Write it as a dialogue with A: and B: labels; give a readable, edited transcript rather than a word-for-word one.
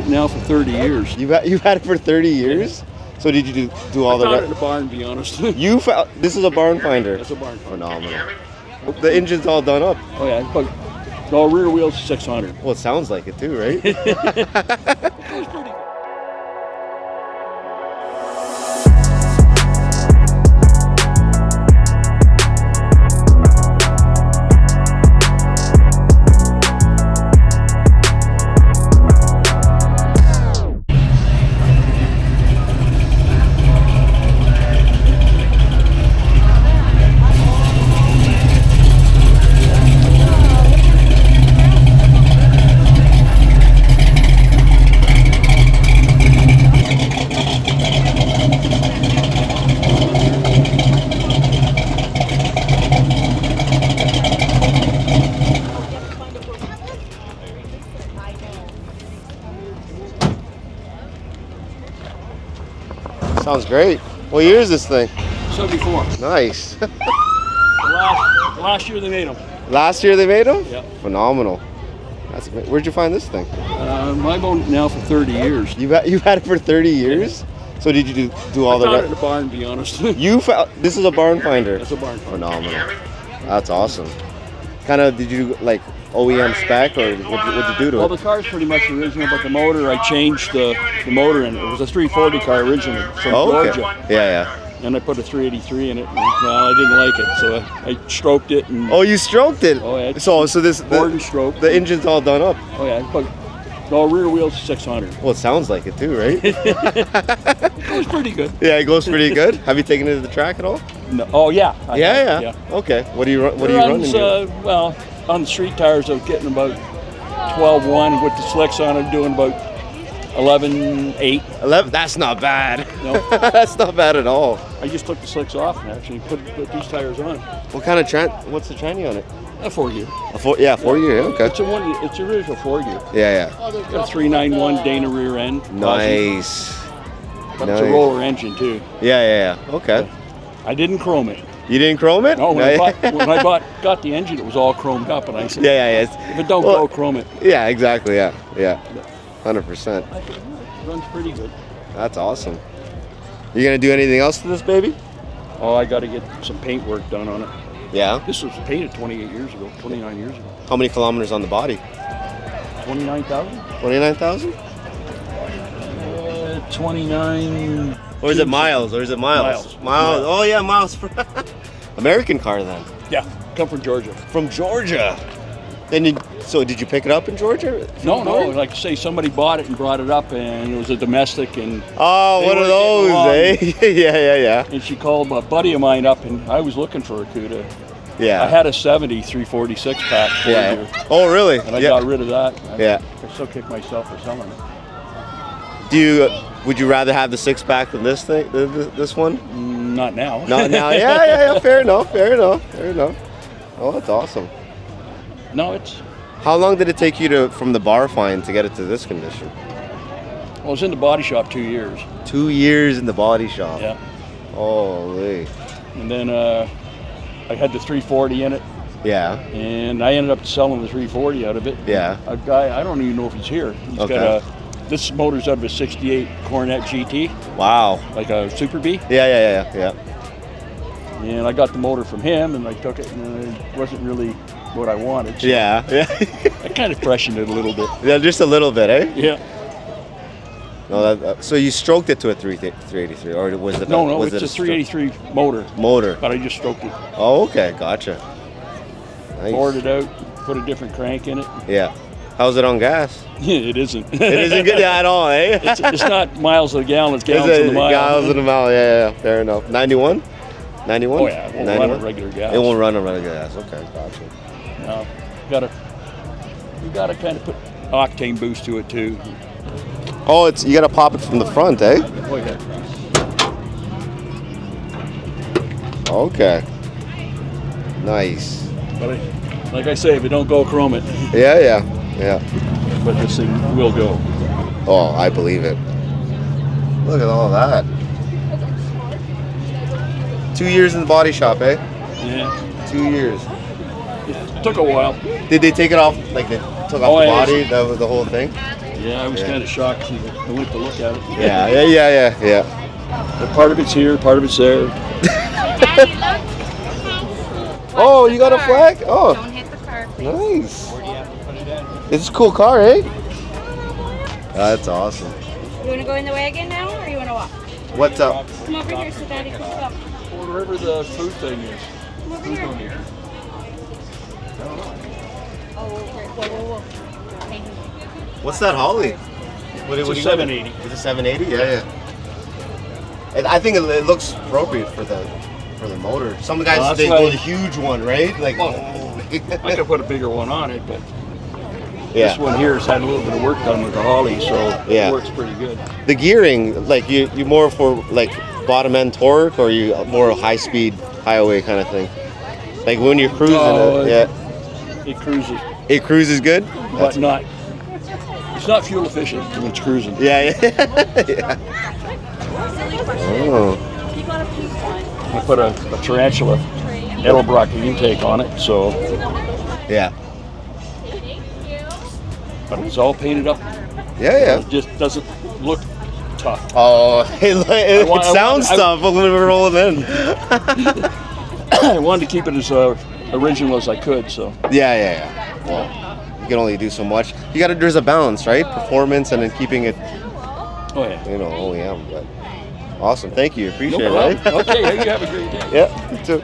A: Now for 30 years.
B: You've had it for 30 years? Yeah. So did you do all
A: I found it in a barn, to be honest.
B: You found this is a barn finder.
A: That's a barn finder.
B: Phenomenal. The engine's all done up.
A: Oh yeah, but the rear wheel's 600.
B: Well, it sounds like it too, right?
A: It was pretty good.
B: Sounds great. What year is this thing?
A: 74.
B: Nice.
A: Last year they made them.
B: Last year they made them?
A: Yeah.
B: Phenomenal. That's great. Where'd you find this thing?
A: I've owned it now for 30 years.
B: You've had it for 30 years? Yeah. So did you do all
A: I found it in a barn, to be honest.
B: You found this is a barn finder.
A: That's a barn finder.
B: Phenomenal. That's awesome. Kind of did you like OEM spec or what'd you do to it?
A: Well, the car's pretty much original, but the motor, I changed the motor in it. It was a 340 car originally from Georgia.
B: Yeah.
A: And I put a 383 in it. And, well, I didn't like it, so I stroked it. And,
B: oh, you stroked it?
A: Oh, yeah.
B: So this
A: stroke.
B: The engine's all done up.
A: Oh yeah, but the rear wheel's 600.
B: Well, it sounds like it too, right?
A: It goes pretty good.
B: Yeah, it goes pretty good. Have you taken it to the track at all?
A: No. Oh yeah.
B: Yeah. Okay. What do you run?
A: Well, on the street tires, I was getting about 12.1 with the slicks on. I'm doing about 11.8.
B: 11. That's not bad.
A: No,
B: that's not bad at all.
A: I just took the slicks off and actually put these tires on.
B: What kind of what's the tranny on it?
A: A 4-gear.
B: Yeah, 4-gear. Okay.
A: It's a original 4-gear.
B: Yeah.
A: Got a 391 Dana rear end.
B: Nice.
A: But it's a roller engine too.
B: Yeah. Okay.
A: I didn't chrome it.
B: You didn't chrome it?
A: No, when I got the engine, it was all chromed up, and I said,
B: yeah.
A: If it don't go, chrome it.
B: Yeah, exactly. Yeah. 100%.
A: It runs pretty good.
B: That's awesome. You gonna do anything else to this baby?
A: Oh, I got to get some paint work done on it.
B: Yeah.
A: This was painted 28 years ago, 29 years ago.
B: How many kilometers on the body?
A: 29,000.
B: 29,000?
A: 29.
B: Or is it miles? Miles. Oh yeah, miles. American car then.
A: Yeah, come from Georgia.
B: From Georgia. Then so did you pick it up in Georgia?
A: No. Like I say, somebody bought it and brought it up, and it was a domestic. And
B: one of those, eh? Yeah.
A: And she called a buddy of mine up, and I was looking for a cuda.
B: Yeah.
A: I had a 70 346 pack.
B: Yeah. Oh really?
A: And I got rid of that.
B: I
A: still kick myself for selling it.
B: Would you rather have the 6-pack than this thing? This one?
A: Not now.
B: Not now. Yeah. Fair enough. Oh, that's awesome.
A: No, it's.
B: How long did it take you from the bar find to get it to this condition?
A: Well, I was in the body shop 2 years.
B: 2 years in the body shop.
A: Yeah.
B: Holy.
A: And then I had the 340 in it.
B: Yeah.
A: And I ended up selling the 340 out of it.
B: Yeah.
A: A guy, I don't even know if he's here. He's got this motor's out of a 68 Coronet GT.
B: Wow.
A: Like a Super B.
B: Yeah.
A: And I got the motor from him, and I took it, and it wasn't really what I wanted. So
B: yeah.
A: I kind of freshened it a little bit.
B: Yeah, just a little bit, eh?
A: Yeah.
B: No, so you stroked it to a 383, or was it?
A: No, it's a 383 motor. But I just stroked it.
B: Oh, okay, gotcha. Nice.
A: Bored it out, put a different crank in it.
B: Yeah. How's it on gas?
A: It isn't.
B: It isn't good at all, eh?
A: It's not miles to the gallon, it's gallons to the mile.
B: Gallons to the mile, yeah, fair enough. 91? 91?
A: Oh yeah, it won't run on regular gas.
B: It won't run on regular gas, okay, gotcha.
A: No, you gotta kind of put octane boost to it too.
B: Oh, you gotta pop it from the front, eh?
A: Oh yeah.
B: Okay. Nice.
A: But like I say, if it don't go, chrome it.
B: Yeah.
A: But this thing will go.
B: Oh, I believe it. Look at all that. 2 years in the body shop, eh?
A: Yeah.
B: 2 years.
A: It took a while.
B: Did they take it off? Like they took off
A: Oh,
B: the
A: yeah.
B: body, the whole thing?
A: Yeah, I was
B: Yeah.
A: kind of shocked. I went to look at it.
B: Yeah.
A: But part of it's here, part of it's there.
B: Oh, you got a flag? Oh,
C: Don't hit the car, please.
B: nice. It's a cool car, eh? That's awesome.
C: You want to go in the wagon now, or you want to walk?
B: What's up?
C: Come over here so Daddy can come.
A: Wherever the food thing is.
C: Come over here. Oh, whoa. Okay.
B: What's that Holly? What
A: It's
B: do
A: a
B: you
A: 780.
B: It's a 780? Yeah. And I think it looks appropriate for the motor. Some guys
A: Well, that's
B: they
A: why-
B: go the huge one, right? Like,
A: I could put a bigger one on it, but
B: yeah.
A: this one here has had a little bit of work done with the Holly, so
B: Yeah.
A: it works pretty good.
B: The gearing, like you more for like bottom end torque, or you more high speed highway kind of thing. Like when you're cruising,
A: Oh,
B: yeah,
A: It cruises,
B: it cruises good.
A: but not. It's not fuel efficient when it's cruising.
B: Yeah.
C: Silly question.
B: Oh.
C: You got a pink one.
A: I put a tarantula Edelbrock intake on it, so
B: Yeah.
A: but it's all painted up.
B: Yeah.
A: It just doesn't look tough.
B: Oh, it
A: want-
B: sounds
A: I-
B: tough when we were rolling in.
A: I wanted to keep it as original as I could, so
B: Yeah. Well, you can only do so much. There's a balance, right? Performance and then keeping it,
A: oh yeah.
B: OEM. But awesome, thank you,
A: No
B: appreciate
A: problem.
B: it.
A: Okay, you have a great day.
B: Yeah, you too.